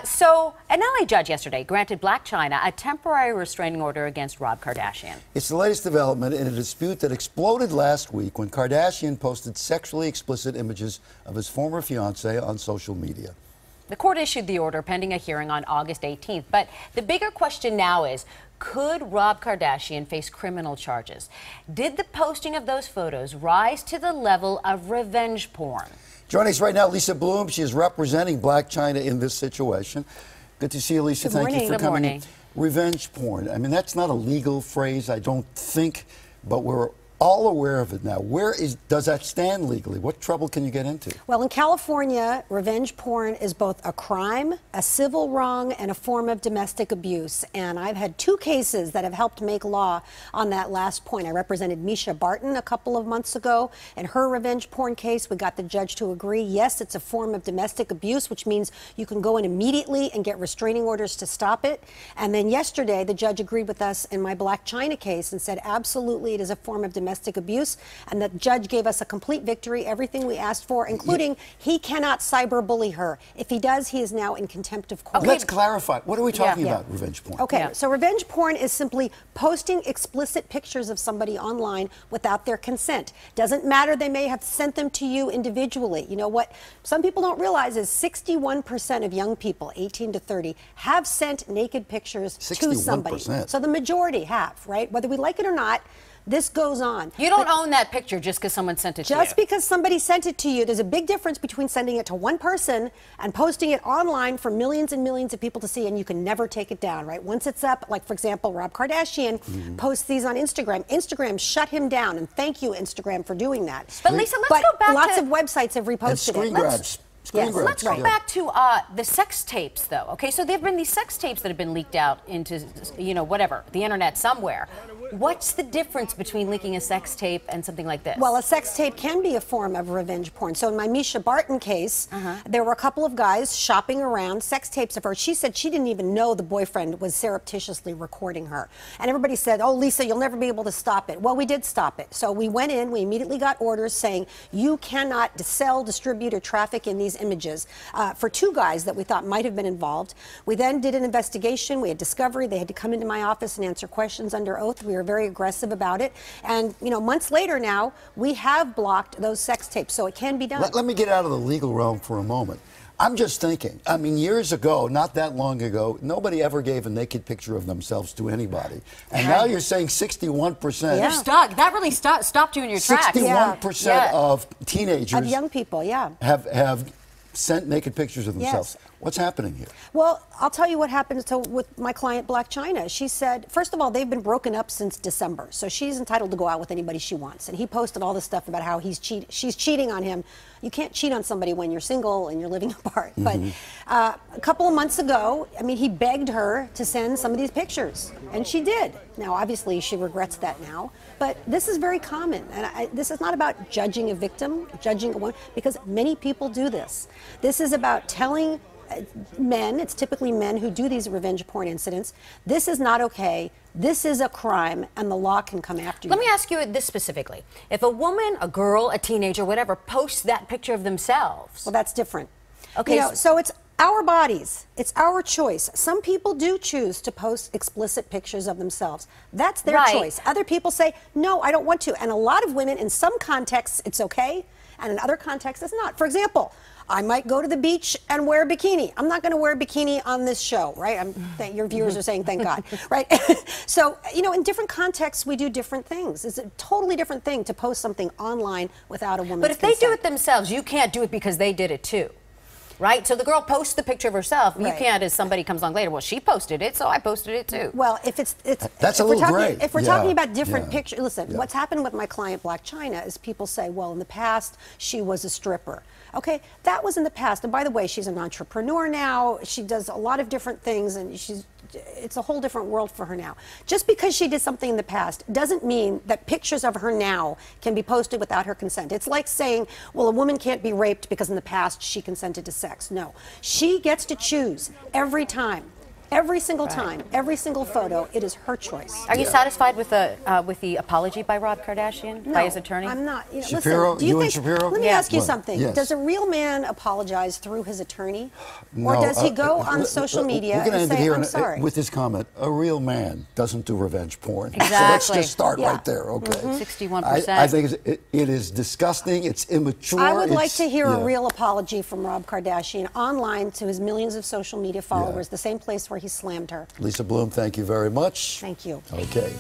So, an LA judge yesterday granted Blac Chyna a temporary restraining order against Rob Kardashian. It's the latest development in a dispute that exploded last week when Kardashian posted sexually explicit images of his former fiancée on social media. The court issued the order pending a hearing on August 18th. But the bigger question now is, could Rob Kardashian face criminal charges? Did the posting of those photos rise to the level of revenge porn? Joining us right now, Lisa Bloom. She is representing Blac Chyna in this situation. Good to see you, Lisa. Good morning. Thank you for Good coming morning. in. Revenge porn. I mean, that's not a legal phrase, I don't think, but we're all aware of it now. Does that stand legally? What trouble can you get into? Well, in California, revenge porn is both a crime, a civil wrong, and a form of domestic abuse. And I've had two cases that have helped make law on that last point. I represented Misha Barton a couple of months ago. In her revenge porn case, we got the judge to agree, yes, it's a form of domestic abuse, which means you can go in immediately and get restraining orders to stop it. And then yesterday, the judge agreed with us in my Blac Chyna case and said, absolutely, it is a form of domestic abuse, and the judge gave us a complete victory, everything we asked for, including he cannot cyberbully her. If he does, he is now in contempt of court. Okay. Let's clarify. What are we talking about, revenge porn? Okay, so revenge porn is simply posting explicit pictures of somebody online without their consent. Doesn't matter, they may have sent them to you individually. You know what some people don't realize is 61% of young people, 18 to 30, have sent naked pictures 61%. to somebody. So the majority have, right? Whether we like it or not, this goes on. You don't own that picture just because someone sent it to you. Just because somebody sent it to you, there's a big difference between sending it to one person and posting it online for millions and millions of people to see, and you can never take it down, right? Once it's up, like, for example, Rob Kardashian posts these on Instagram. Instagram shut him down, and thank you, Instagram, for doing that. But Lisa, let's go back lots to... of websites have reposted and screen it. grabs. Let's go back to the sex tapes, though. Okay, so there have been these sex tapes that have been leaked out into, you know, whatever, the internet somewhere. What's the difference between leaking a sex tape and something like this? Well, a sex tape can be a form of revenge porn. So in my Misha Barton case, there were a couple of guys shopping around sex tapes of her. She said she didn't even know the boyfriend was surreptitiously recording her. And everybody said, oh, Lisa, you'll never be able to stop it. Well, we did stop it. So we went in, we immediately got orders saying you cannot sell, distribute, or traffic in these images for two guys that we thought might have been involved. We then did an investigation. We had discovery. They had to come into my office and answer questions under oath. We were very aggressive about it. And, you know, months later now, we have blocked those sex tapes, so it can be done. Let me get out of the legal realm for a moment. I'm just thinking, I mean, years ago, not that long ago, nobody ever gave a naked picture of themselves to anybody. And now you're saying 61%. You're stuck. That really stopped you in your tracks. 61% of teenagers. Of young people, have sent naked pictures of themselves. Yes. What's happening here? Well, I'll tell you what happened with my client, Blac Chyna. She said, first of all, they've been broken up since December, so she's entitled to go out with anybody she wants. And he posted all this stuff about how she's cheating on him. You can't cheat on somebody when you're single and you're living apart. But a couple of months ago, I mean, he begged her to send some of these pictures, and she did. Now, obviously, she regrets that now, but this is very common. And this is not about judging a victim, judging a woman, because many people do this. This is about telling men, it's typically men who do these revenge porn incidents, this is not okay, this is a crime, and the law can come after you. Let me ask you this specifically. If a woman, a girl, a teenager, whatever, posts that picture of themselves... Well, that's different. Okay. You know, so it's our bodies. It's our choice. Some people do choose to post explicit pictures of themselves. That's their choice. Other people say, no, I don't want to. And a lot of women, in some contexts, it's okay, and in other contexts, it's not. For example, I might go to the beach and wear a bikini. I'm not going to wear a bikini on this show, right? Your viewers are saying, thank God, right? So, you know, in different contexts, we do different things. It's a totally different thing to post something online without a woman's But if consent. they do it themselves, you can't do it because they did it too. Right? So the girl posts the picture of herself. You can't, as somebody comes on later, well, she posted it, so I posted it too. Well, if that's a little gray. If we're talking about different pictures, listen, what's happened with my client, Blac Chyna, is people say, well, in the past, she was a stripper. Okay, that was in the past. And by the way, she's an entrepreneur now. She does a lot of different things, and it's a whole different world for her now. Just because she did something in the past doesn't mean that pictures of her now can be posted without her consent. It's like saying, well, a woman can't be raped because in the past she consented to sex. No, she gets to choose every time. Every single time, every single photo, it is her choice. Are you satisfied with the apology by Rob Kardashian, by his attorney? I'm not. You know, Shapiro, listen, do you and think, Shapiro? Let me ask you something. Yes. Does a real man apologize through his attorney? No, Or does he go on social media we're gonna and end it say, here I'm sorry? with this comment. A real man doesn't do revenge porn. Exactly. So let's just start Yeah. right there, okay? 61%. I think it is disgusting. It's immature. I would like to hear a yeah. real apology from Rob Kardashian online to his millions of social media followers, the same place where he slammed her. Lisa Bloom, thank you very much. Thank you. Okay.